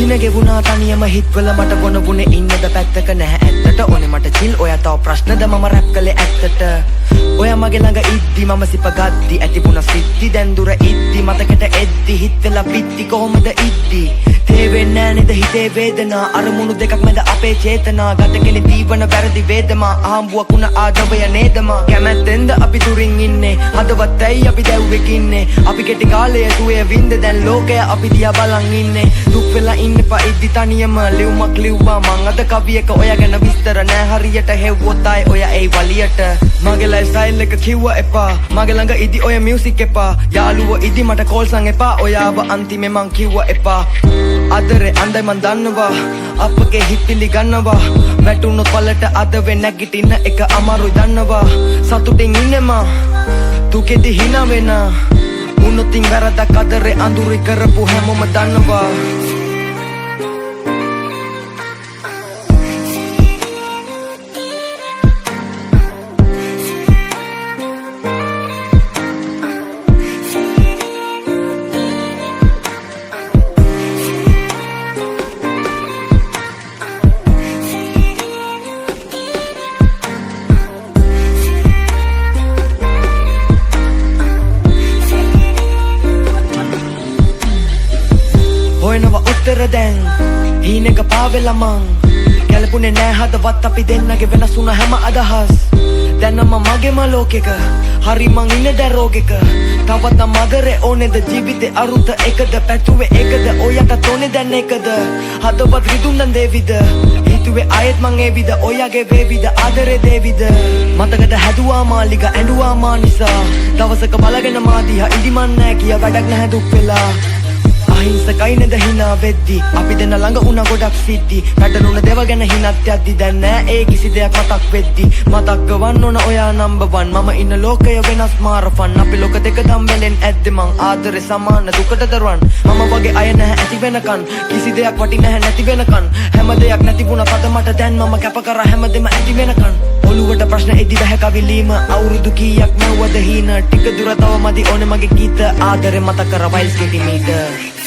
දින ගෙවුණා තනියම හිත්වල මට බොන වුණේ ඉන්නද පැත්තක නැහැ ඇත්තට ඕනේ මට චිල් ඔයා තව ප්‍රශ්නද මම රැප් කළේ ඇත්තට ඔයා මගේ ළඟ ඉද්දි මම සිප ගද්දි ඇතිබුණ සිද්දි දැන් දුර ඉද්දි මතකට එද්දි හිතලා පිද්දි කොහොමද ඉද්දි තේවෙන්නේ නෑ නේද හිතේ වේදනා අරමුණු දෙකක් මැද අපේ චේතනා ගත කෙලි දීවන වැරදි වේදමා ආම්බුවක් උන ආදවය නේදමා කැමැත්තෙන්ද අපි දුරින් ඉන්නේ හදවත් ඇයි අපි දැව්වෙකින්නේ අපි කෙටි කාලය දුවේ වින්ද දැන් ලෝකය අපි දිහා බලන් ඉන්නේ දුක් වෙලා ඉන්න එපා ඉද්දි තනියම ලියුමක් ලිව්වා මං අද කවියක ඔයා ගැන විස්තර නෑ හරියට හෙව්වොත් ආයි ඔයා එයි වලියට මගේ ලයිෆ් ස්ටයිල් එක කිව්වා එපා මගේ ළඟ ඉදි ඔය මියුසික් එපා යාළුවෝ ඉදි මට කෝල් සං එපා ඔයාව අන්තිමේ මං කිව්වා එපා අදරේ අඬයි මං දන්නවා අපගේ හිත් පිළිගන්නවා වැටුනොත් පළට අද වෙ නැගිටින්න එක අමාරුයි දන්නවා සතුටින් ඉන්නෙමා දුකෙදි හිනා වෙන උනොතින් වැරදක් අදරේ අඳුරි කරපු හැමෝම දන්නවා හොයනවා උත්තර දැන් හීනෙක පාවෙලා මං ගැලපුණේ නෑ හදවත් අපි දෙන්නගේ වෙනස් වුණ හැම අදහස් දැනම මගේම ලෝකෙක හරි මං ඉන්නේ දැන් රෝගෙක තවත් මදරේ ඕනේද ජීවිතේ අරුත එකද පැතුවේ එකද ඔයාට තෝනේ දැන් එකද හදවත් රිදුන්නන් දේවිද හිතුවේ ආයෙත් මං ඒවිද ඔයාගේ වේවිද ආදරේ දේවිද මතකද හැදුවා මාලිග ඇඬුවා මා නිසා දවසක බලගෙන මා දිහා ඉදිමන් නෑ කියා වැඩක් නැහැ දුක් වෙලා අහිංසකයි නේද හිනා වෙද්දි අපි දෙන්න ළඟ උනා ගොඩක් සිද්ධි පැටලුණ දේව ගැන හිනත් යද්දි දැන් නෑ ඒ කිසි දෙයක් මතක් වෙද්දි මතක් ගවන්න ඕන ඔයා නම්බර් 1 මම ඉන්න ලෝකය වෙනස් මාරෆන් අපි ලෝක දෙක දම්බෙලෙන් ඇද්ද මං ආදරේ සමාන දුකට දරුවන් මම වගේ අය නැහැ ඇති වෙනකන් කිසි දෙයක් වටි නැහැ නැති වෙනකන් හැම දෙයක් නැතිුණා පද මට දැන් මම කැප කරා හැමදෙම ඇති වෙනකන් ඔළුවට ප්‍රශ්න එද්දි බෑ කවිලීම අවුරුදු කීයක් නැවද හීන ටික දුර තව මදි ඕනේ මගේ ගීත ආදරේ මතක කර වයිල්ස් කෙටි මීට